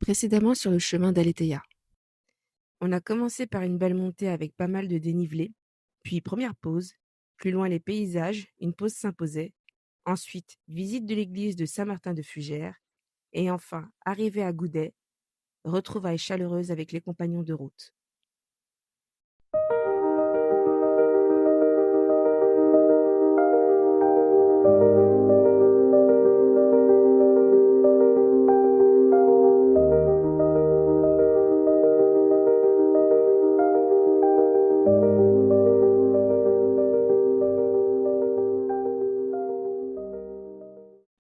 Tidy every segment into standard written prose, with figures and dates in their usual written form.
Précédemment sur le chemin d'Aletheia. On a commencé par une belle montée avec pas mal de dénivelé, puis première pause, plus loin les paysages, une pause s'imposait, ensuite visite de l'église de Saint-Martin de Fugères, et enfin, arrivée à Goudet, retrouvailles chaleureuses avec les compagnons de route.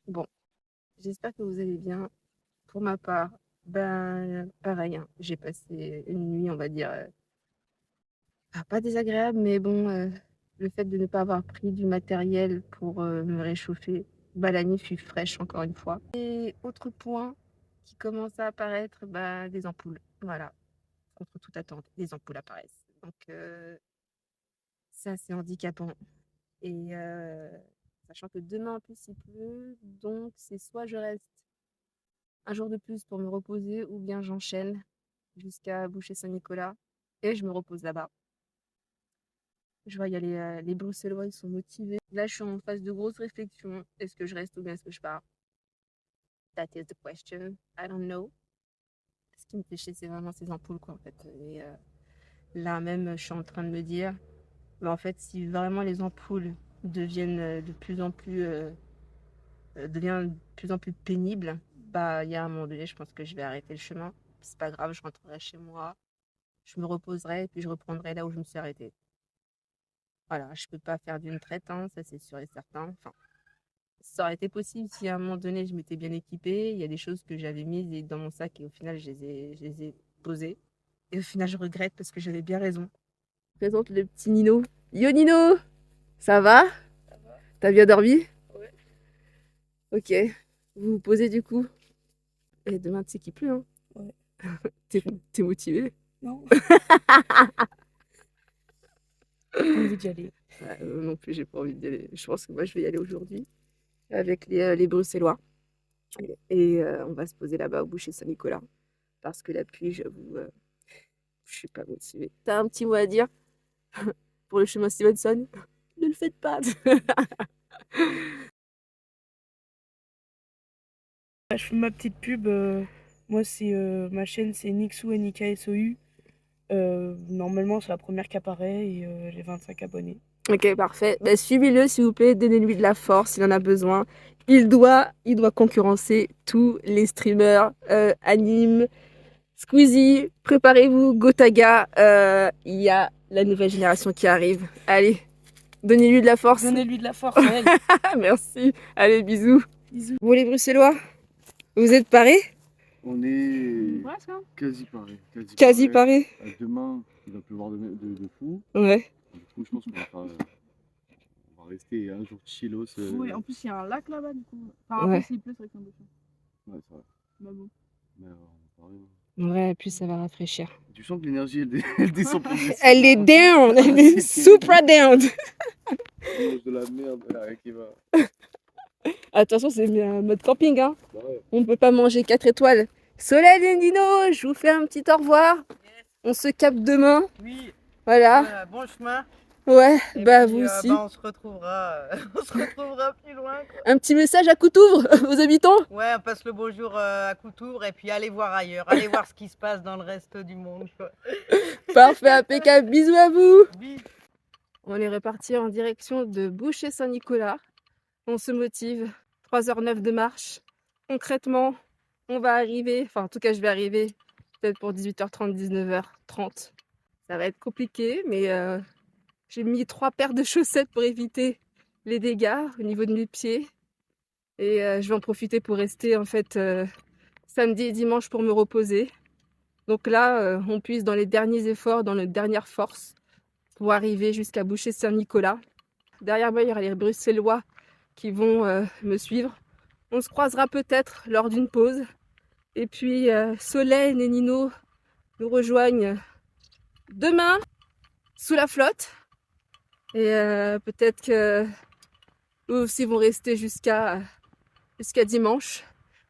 Bon, j'espère que vous allez bien. Pour ma part, pareil, hein, j'ai passé une nuit, on va dire, pas désagréable, mais bon, le fait de ne pas avoir pris du matériel pour me réchauffer, la nuit fut fraîche encore une fois. Et autre point qui commence à apparaître, des ampoules. Voilà, contre toute attente, des ampoules apparaissent. Donc ça, c'est handicapant. Et sachant que demain, en plus, il pleut, donc c'est soit je reste un jour de plus pour me reposer, ou bien j'enchaîne jusqu'à Boucher-Saint-Nicolas et je me repose là-bas. Je vois, il y a les Bruxellois, ils sont motivés. Là, je suis en phase de grosse réflexion. Est-ce que je reste ou bien est-ce que je pars? That is the question. I don't know. Ce qui me fait chier, c'est vraiment ces ampoules, quoi, en fait. Et là même, je suis en train de me dire, en fait, si vraiment les ampoules deviennent deviennent de plus en plus pénibles, il y a un moment donné, je pense que je vais arrêter le chemin. C'est pas grave, je rentrerai chez moi, je me reposerai et puis je reprendrai là où je me suis arrêtée. Voilà, je peux pas faire d'une traite, hein, ça c'est sûr et certain. Enfin, ça aurait été possible si à un moment donné je m'étais bien équipée. Il y a des choses que j'avais mises dans mon sac et au final je les ai posées. Et au final je regrette parce que j'avais bien raison. Je présente le petit Nino. Yo Nino, ça va? Ça va? T'as bien dormi? Ouais. Ok, vous vous posez du coup. Et demain tu sais qu'il pleut, hein? Ouais. T'es motivé? Non. J'ai pas envie d'y aller. Non plus, j'ai pas envie d'y aller. Je pense que moi je vais y aller aujourd'hui avec les Bruxellois. Et on va se poser là-bas au boucher Saint-Nicolas. Parce que la pluie, j'avoue, je suis pas motivée. T'as un petit mot à dire pour le chemin Stevenson? Ne le faites pas. Je fais ma petite pub. Moi, c'est ma chaîne, c'est Nixou NIKSOU. Normalement, c'est la première qui apparaît et j'ai 25 abonnés. Ok, parfait. Suivez-le, s'il vous plaît. Donnez-lui de la force, il en a besoin. Il doit concurrencer tous les streamers, anime, Squeezie. Préparez-vous, Gotaga. Il y a la nouvelle génération qui arrive. Allez, donnez-lui de la force. Donnez-lui de la force, ouais. Merci. Allez, bisous. Bisous. Vous les Bruxellois, vous êtes parés? On est Presque, hein. quasi parés. Quasi parés. Demain, il va pleuvoir de fou. Ouais. Du coup, je pense qu'on va rester un jour chillos. Oui, en plus, il y a un lac là-bas, du coup. Enfin, Ouais. après, s'il pleut, c'est vrai que c'est un peu chiant. Ouais, c'est vrai. Mais bon. Mais on va rien. Ouais, puis ça va rafraîchir. Tu sens que l'énergie, elle descend progressivement. Elle est down, elle est super down. On mange de la merde, là, qui va. Attention, c'est un mode camping, hein. Bah ouais. On ne peut pas manger 4 étoiles. Soleil et Nino, je vous fais un petit au revoir. On se capte demain. Oui, Voilà. bon chemin. Ouais, Et vous puis, aussi. on se retrouvera, on se retrouvera plus loin, quoi. Un petit message à Coutouvre, aux habitants. Ouais, on passe le bonjour à Coutouvre et puis allez voir ailleurs, allez voir ce qui se passe dans le reste du monde, quoi. Parfait, impeccable. Bisous à vous. Oui. On est reparti en direction de Boucher-Saint-Nicolas. On se motive. 3h09 de marche. Concrètement, on va arriver, enfin en tout cas je vais arriver peut-être pour 18h30, 19h30. Ça va être compliqué, mais j'ai mis 3 paires de chaussettes pour éviter les dégâts au niveau de mes pieds. Et je vais en profiter pour rester en fait samedi et dimanche pour me reposer. Donc là, on puise dans les derniers efforts, dans les dernières forces pour arriver jusqu'à Boucher-Saint-Nicolas. Derrière moi, il y aura les Bruxellois qui vont me suivre. On se croisera peut-être lors d'une pause. Et puis Solène et Nino nous rejoignent demain sous la flotte. Et peut-être que eux aussi vont rester jusqu'à dimanche.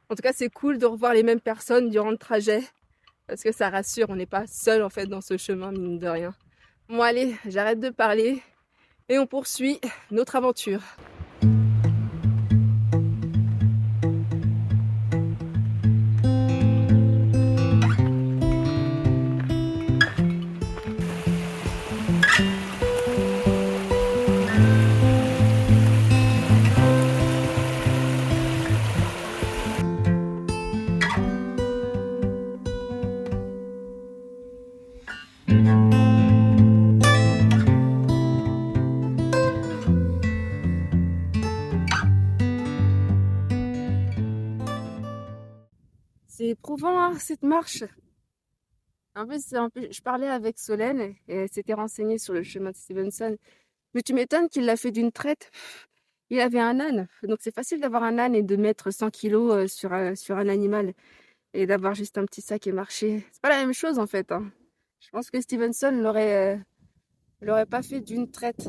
En tout cas, c'est cool de revoir les mêmes personnes durant le trajet parce que ça rassure, on n'est pas seul en fait dans ce chemin, mine de rien. Bon allez, j'arrête de parler et on poursuit notre aventure. C'est éprouvant hein, cette marche. En plus, je parlais avec Solène et elle s'était renseignée sur le chemin de Stevenson. Mais tu m'étonnes qu'il l'a fait d'une traite. Il avait un âne. Donc c'est facile d'avoir un âne et de mettre 100 kilos sur un animal et d'avoir juste un petit sac et marcher. C'est pas la même chose en fait. Hein. Je pense que Stevenson l'aurait pas fait d'une traite.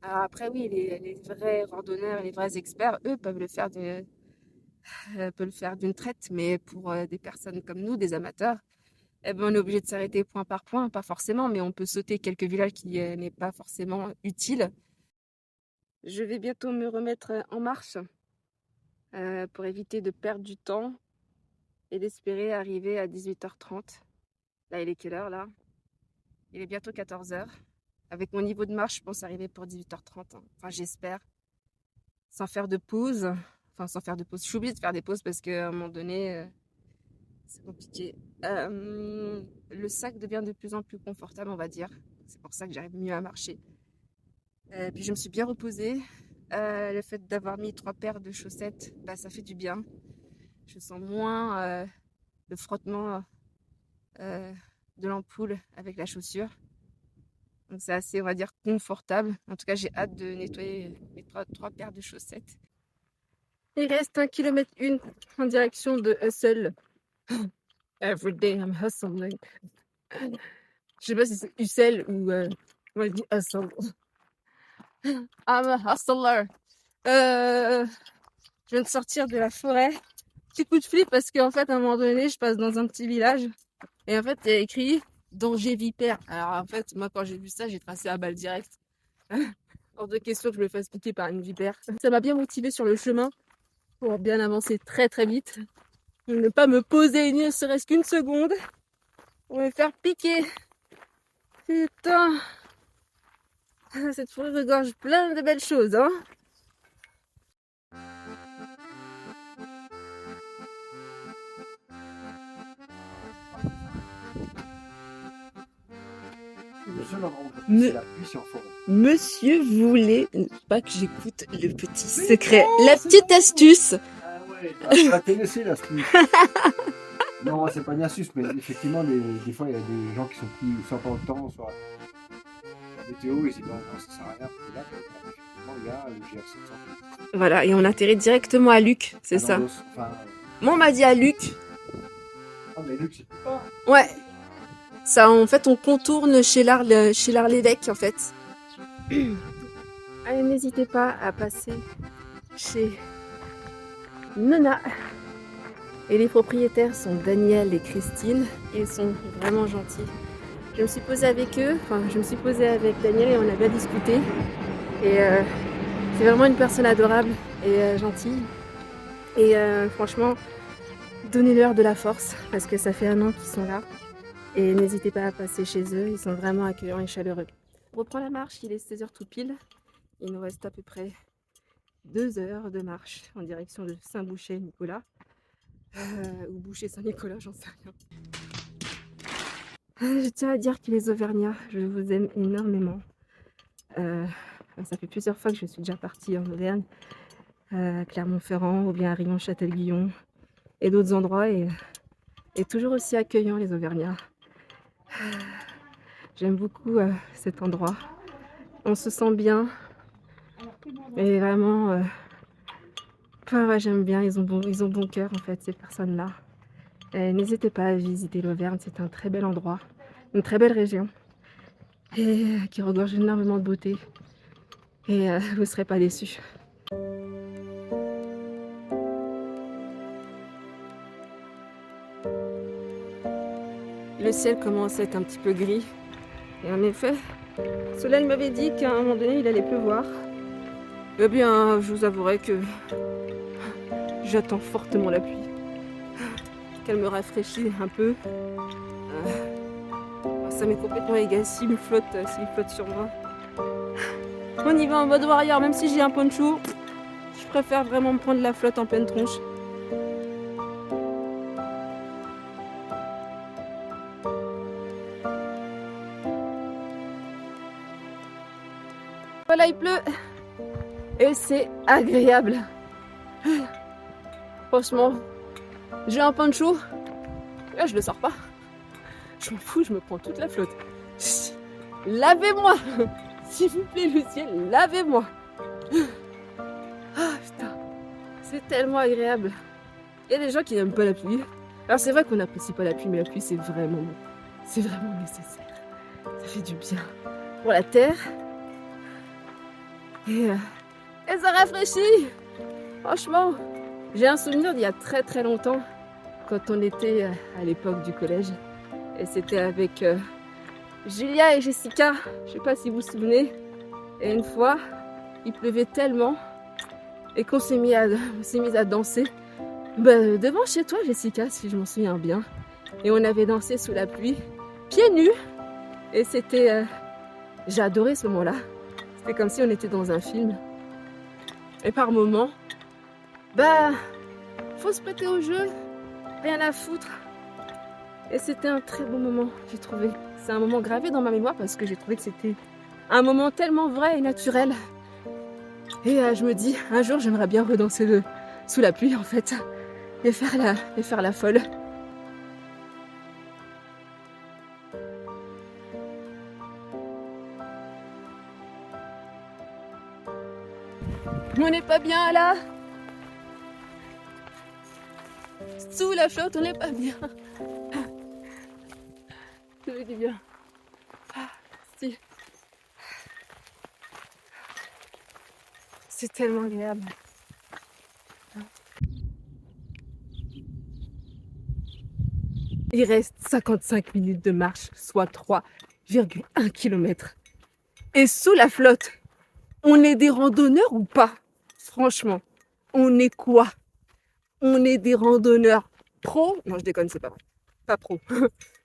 Alors après oui, les vrais randonneurs, les vrais experts, eux peuvent le faire d'une traite, mais pour des personnes comme nous, des amateurs, eh ben, on est obligé de s'arrêter point par point, pas forcément, mais on peut sauter quelques villages qui n'est pas forcément utile. Je vais bientôt me remettre en marche pour éviter de perdre du temps et d'espérer arriver à 18h30. Là, il est quelle heure là? Il est bientôt 14h. Avec mon niveau de marche, je pense arriver pour 18h30. Hein. Enfin, j'espère. Sans faire de pause. Enfin, sans faire de pause. Je suis obligée de faire des pauses parce qu'à un moment donné, c'est compliqué. Le sac devient de plus en plus confortable, on va dire. C'est pour ça que j'arrive mieux à marcher. Puis je me suis bien reposée. Le fait d'avoir mis 3 paires de chaussettes, bah, ça fait du bien. Je sens moins le frottement de l'ampoule avec la chaussure. Donc c'est assez, on va dire, confortable. En tout cas, j'ai hâte de nettoyer mes 3 paires de chaussettes. Il reste 1 km 1 en direction de Hustle. Every day I'm hustling. Je sais pas si c'est Hustle ou on dit hustle. I'm a hustler. Je viens de sortir de la forêt. Petit coup de flip parce qu'en fait, à un moment donné, je passe dans un petit village et en fait, il y a écrit danger vipère. Alors en fait, moi, quand j'ai vu ça, j'ai tracé à balle direct. Hors de question que je me fasse piquer par une vipère. Ça m'a bien motivé sur le chemin pour bien avancer très très vite. Ne pas me poser ne serait-ce qu'une seconde pour me faire piquer. Putain, cette forêt regorge plein de belles choses, hein. Le seul endroit où je Me- c'est la pluie, c'est en forêt. Monsieur voulait pas que j'écoute le petit secret, la petite astuce. Ah ouais, tu vas te laisser là, ce truc. Non, c'est pas une astuce, mais effectivement, des fois, il y a des gens qui sont pris soit pas le temps, soit la météo, ils disent non, ça sert à rien. Et là, effectivement, il y a le GR700. Voilà, et on atterrit directement à Luc, c'est ça. Enfin, Moi, on m'a dit à Luc. oh, mais Luc, c'est plus pas. Ouais. Ça, en fait, on contourne chez l'Arc-l'Évêque, en fait. Allez, n'hésitez pas à passer chez Nona. Et les propriétaires sont Daniel et Christine. Ils sont vraiment gentils. Je me suis posée avec eux, je me suis posée avec Daniel et on a bien discuté. Et c'est vraiment une personne adorable et gentille. Et franchement, donnez-leur de la force parce que ça fait 1 an qu'ils sont là. Et n'hésitez pas à passer chez eux, ils sont vraiment accueillants et chaleureux. On reprend la marche, il est 16h tout pile. Il nous reste à peu près 2 heures de marche en direction de Saint-Boucher-Nicolas. Ou Boucher-Saint-Nicolas, j'en sais rien. Je tiens à dire que les Auvergnats, je vous aime énormément. Ça fait plusieurs fois que je suis déjà partie en Auvergne, à Clermont-Ferrand ou bien à Rion-Châtel-Guyon et d'autres endroits. Et toujours aussi accueillants les Auvergnats. J'aime beaucoup cet endroit. On se sent bien. Et vraiment, ouais, j'aime bien. Ils ont bon cœur en fait, ces personnes-là. N'hésitez pas à visiter l'Auvergne, c'est un très bel endroit, une très belle région et qui regorge énormément de beauté. Et vous ne serez pas déçus. Le ciel commence à être un petit peu gris. Et en effet, Solène m'avait dit qu'à un moment donné, il allait pleuvoir. Eh bien, je vous avouerai que j'attends fortement la pluie. Qu'elle me rafraîchisse un peu. Ça m'est complètement égal s'il flotte sur moi. On y va en mode warrior, même si j'ai un poncho. Je préfère vraiment me prendre la flotte en pleine tronche. Voilà, il pleut. Et c'est agréable. Franchement, j'ai un poncho. Là, je le sors pas. Je m'en fous, je me prends toute la flotte. Lavez-moi! S'il vous plaît, le ciel, lavez-moi! Ah putain, c'est tellement agréable. Il y a des gens qui n'aiment pas la pluie. Alors c'est vrai qu'on n'apprécie pas la pluie, mais la pluie c'est vraiment nécessaire. Ça fait du bien pour la terre. Et ça rafraîchit! Franchement, j'ai un souvenir d'il y a très très longtemps, quand on était à l'époque du collège. Et c'était avec Julia et Jessica, je sais pas si vous vous souvenez. Et une fois, il pleuvait tellement et qu'on s'est mis à danser devant chez toi, Jessica, si je m'en souviens bien. Et on avait dansé sous la pluie, pieds nus. Et c'était... j'ai adoré ce moment-là. C'était comme si on était dans un film. Et par moments, faut se prêter au jeu, rien à foutre. Et c'était un très beau moment, j'ai trouvé. C'est un moment gravé dans ma mémoire parce que j'ai trouvé que c'était un moment tellement vrai et naturel. Et je me dis, un jour, j'aimerais bien redanser sous la pluie, en fait, et faire la folle. On n'est pas bien là. Sous la flotte, on n'est pas bien. Ça fait du bien. Si. C'est tellement agréable. Il reste 55 minutes de marche, soit 3,1 km. Et sous la flotte, on est des randonneurs ou pas? Franchement, on est quoi? On est des randonneurs pro? Non, je déconne, c'est pas vrai. Pas pro.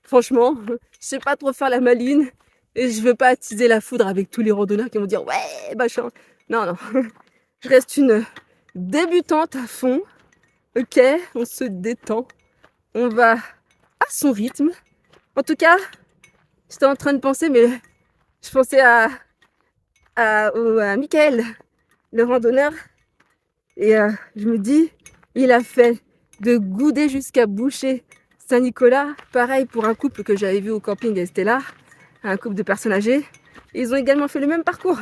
Franchement, je sais pas trop faire la maline et je veux pas attiser la foudre avec tous les randonneurs qui vont dire ouais, machin. Non. Je reste une débutante à fond. Ok, on se détend. On va à son rythme. En tout cas, j'étais en train de penser, mais je pensais à Michael, le randonneur. Et je me dis, il a fait de Goudet jusqu'à Boucher Saint-Nicolas. Pareil pour un couple que j'avais vu au camping à Estella, un couple de personnes âgées. Ils ont également fait le même parcours.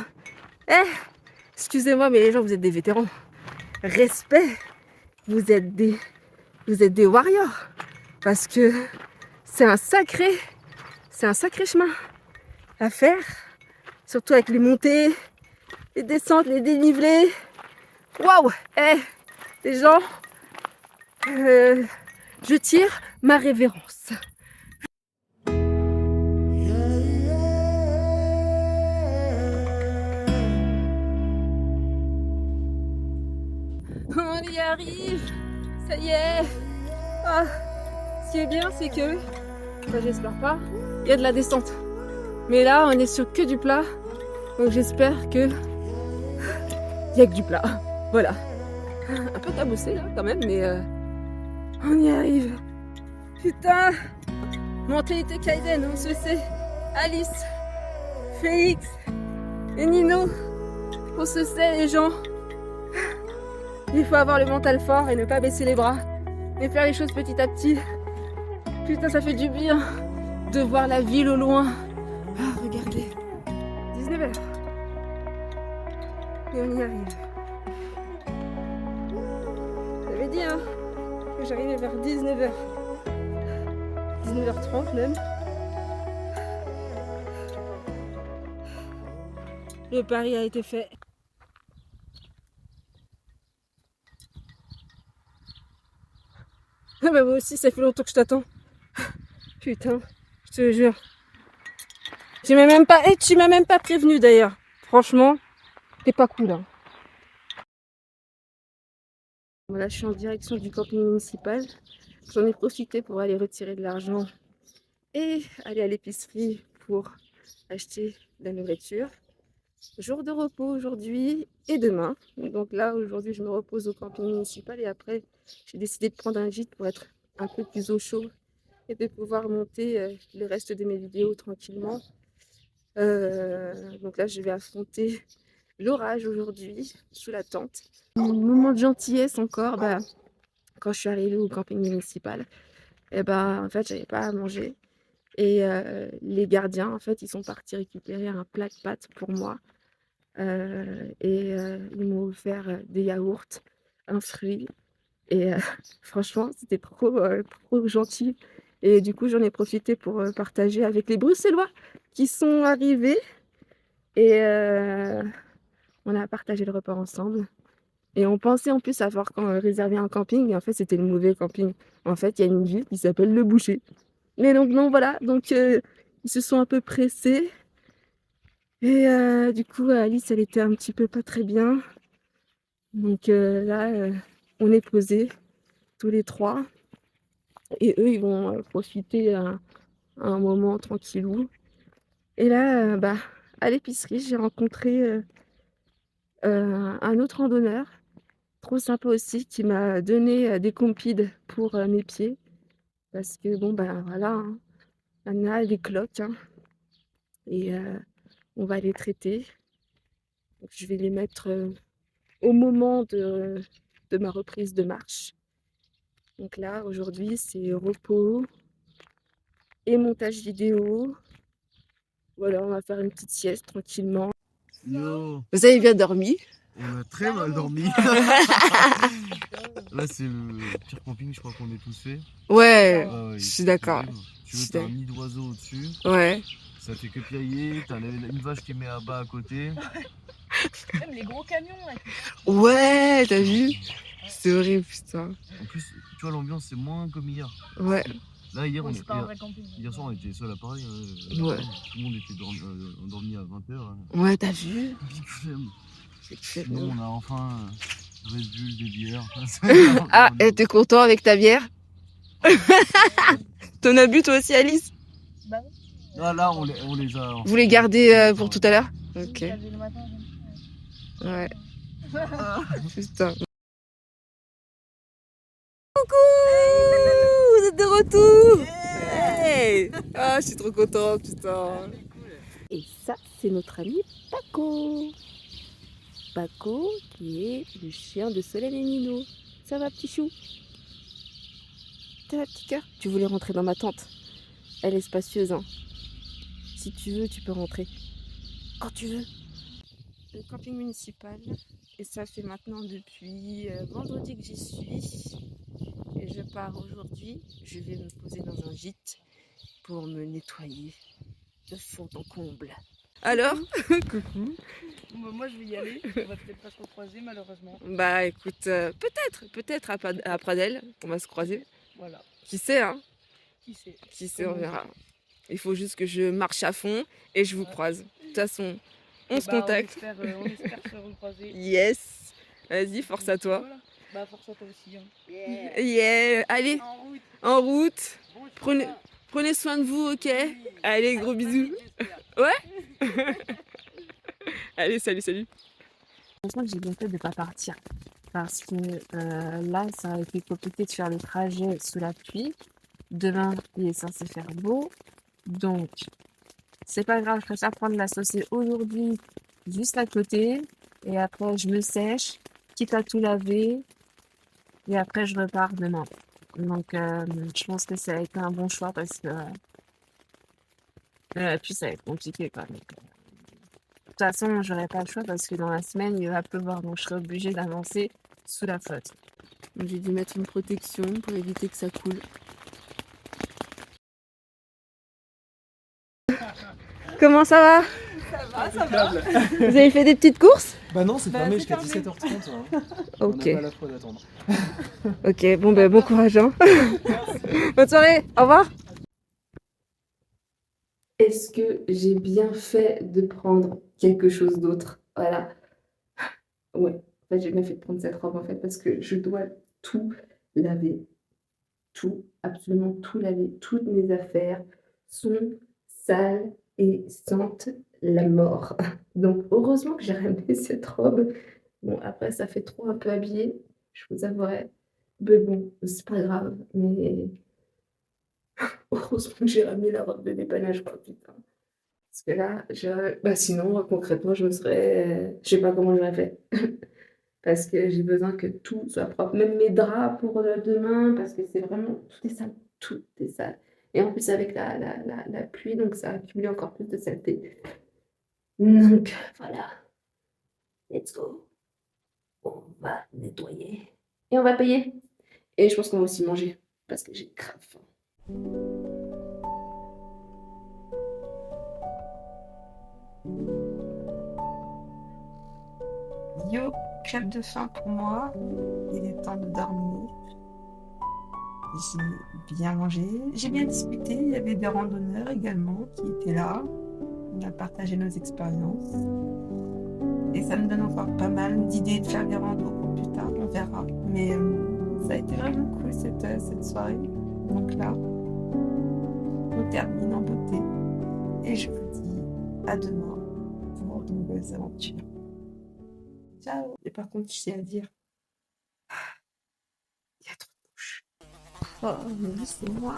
Excusez-moi, mais les gens, vous êtes des vétérans. Respect, vous êtes des warriors. Parce que c'est un sacré chemin à faire. Surtout avec les montées, les descentes, les dénivelés. Waouh! Les gens, je tire ma révérence. On y arrive, ça y est. Ah, ce qui est bien, c'est que, j'espère pas, il y a de la descente. Mais là, on est sur que du plat, donc j'espère que il y a que du plat. Voilà. Un peu cabossé là, quand même, mais on y arrive. Putain, mentalité Kaizen, on se sait. Alice, Félix et Nino, on se sait les gens. Il faut avoir le mental fort et ne pas baisser les bras et faire les choses petit à petit. Putain, ça fait du bien de voir la ville au loin. Ah, regardez, 19h. Et on y arrive. J'avais dit que j'arrivais vers 19h. 19h30 même. Le pari a été fait. Ah bah moi aussi, ça fait longtemps que je t'attends. Putain, Je te jure. Tu m'as même pas, tu m'as même pas prévenu d'ailleurs. Franchement, t'es pas cool, hein. Voilà, je suis en direction du camping municipal. J'en ai profité pour aller retirer de l'argent et aller à l'épicerie pour acheter de la nourriture. Jour de repos aujourd'hui et demain. Donc là, aujourd'hui, je me repose au camping municipal et après, j'ai décidé de prendre un gîte pour être un peu plus au chaud et de pouvoir monter le reste de mes vidéos tranquillement. Donc là, je vais affronter l'orage aujourd'hui sous la tente. Un moment de gentillesse encore, quand je suis arrivée au camping municipal, et en fait, j'avais pas à manger. Et les gardiens, en fait, ils sont partis récupérer un plat de pâtes pour moi. Ils m'ont offert des yaourts, un fruit. Et franchement, c'était trop gentil. Et du coup, j'en ai profité pour partager avec les Bruxellois qui sont arrivés. Et on a partagé le repas ensemble. Et on pensait en plus avoir réservé un camping. Mais en fait, c'était le mauvais camping. En fait, il y a une ville qui s'appelle Le Boucher. Mais donc, non, voilà. Donc, ils se sont un peu pressés. Et du coup, Alice, elle était un petit peu pas très bien. Donc là, on est posés tous les trois. Et eux, ils vont profiter un moment tranquillou. Et là, à l'épicerie, j'ai rencontré un autre randonneur, trop sympa aussi, qui m'a donné des compides pour mes pieds. Parce que bon, voilà, hein, il y en a des cloques, hein, et on va les traiter. Donc, je vais les mettre au moment de ma reprise de marche. Donc là, aujourd'hui, c'est repos et montage vidéo. Voilà, on va faire une petite sieste tranquillement. Yo, Vous avez bien dormi? on a très mal dormi. Là, c'est le pire camping, je crois qu'on ait tous fait. Ouais, Ouais, je c'est suis d'accord. horrible. Tu Je veux, suis t'as un d'accord. nid d'oiseau au-dessus, Ouais. ça fait que piailler, t'as une vache qui met à bas à côté. Même les gros camions là. Ouais, t'as vu? C'est horrible, putain. En plus, tu vois, l'ambiance, c'est moins comme hier. Ouais. Là, hier, C'est pas un vrai camping. hier soir, on était seuls à Paris. Ouais. Tout le monde était endormi à 20h. Ouais, t'as vu? Sinon, on a enfin Red Bull, des bières. Ah, et t'es content avec ta bière? T'en as bu toi aussi, Alice? Bah oui. Ah, là, on les a. Vous les gardez pour tout à l'heure? Ok. Le matin, Ouais. Putain. Coucou! Vous êtes de retour! Hey! Ah, je suis trop contente, putain. Et ça, c'est notre ami Paco. Paco, qui est le chien de Solène et Nino. Ça va, petit chou? Ça va, petit cœur? Tu voulais rentrer dans ma tente? Elle est spacieuse, hein. Si tu veux, tu peux rentrer. Quand tu veux. Le camping municipal. Et ça fait maintenant depuis vendredi que j'y suis. Et je pars aujourd'hui. Je vais me poser dans un gîte pour me nettoyer de fond en comble. Alors, coucou. Moi je vais y aller. On va peut-être pas se recroiser malheureusement. Bah écoute, peut-être à Pradel, on va se croiser. Voilà. Qui sait, hein? Qui sait? On verra. Il faut juste que je marche à fond et je vous croise. De toute façon, on se contacte. On espère se recroiser. Yes. Vas-y, force à toi. Voilà. Bah force à toi aussi. Hein. Yeah. Allez, En route. en route. Prenez soin de vous, ok? Allez, gros bisous. Ouais. Allez, salut. Franchement, j'ai bien fait de ne pas partir. Parce que là, ça aurait été compliqué de faire le trajet sous la pluie. Demain, il est censé faire beau. Donc, c'est pas grave, je préfère prendre la saucée aujourd'hui, juste à côté. Et après, je me sèche, quitte à tout laver. Et après, je repars demain. Donc, je pense que ça a été un bon choix parce que puis ça va être compliqué quand même. De toute façon, j'aurai pas le choix parce que dans la semaine, il va pleuvoir. Donc, je serai obligée d'avancer sous la flotte. Donc, j'ai dû mettre une protection pour éviter que ça coule. Comment ça va? Ça va. Vous avez fait des petites courses? Bah non, c'est fermé jusqu'à 17h30. Hein. On Ok. n'a pas la foi d'attendre. Ok, bon courage. Hein. Bonne soirée, au revoir. est-ce que j'ai bien fait de prendre quelque chose d'autre? Voilà. Ouais, en fait, j'ai bien fait de prendre cette robe, en fait, parce que je dois tout laver. Tout, absolument tout laver. Toutes mes affaires sont sales et sentent la mort. Donc, heureusement que j'ai ramené cette robe. Bon, après, ça fait trop un peu habillé, je vous avouerai. Mais bon, c'est pas grave. Mais heureusement que j'ai ramené la robe de dépannage, quoi, putain. Parce que là, bah sinon, concrètement, je me serais. Je sais pas comment j'aurais fait. Parce que j'ai besoin que tout soit propre. Même mes draps pour demain, parce que c'est vraiment. Tout est sale. Tout est sale. Et en plus, avec la pluie, donc ça a accumulé encore plus de saleté. Donc, voilà. Let's go. On va nettoyer. Et on va payer. Et je pense qu'on va aussi manger. Parce que j'ai grave faim. Yo, crève de faim pour moi. Il est temps de dormir. J'ai bien mangé. J'ai bien discuté. Il y avait des randonneurs également qui étaient là. On a partagé nos expériences. Et ça me donne encore pas mal d'idées de faire des randos pour plus tard. On verra. Mais ça a été vraiment cool cette soirée. Donc là, on termine en beauté. Et je vous dis à demain pour de nouvelles aventures. Ciao. Et par contre, je tiens à dire, il y a trop de bouches. Oh, mais c'est moi.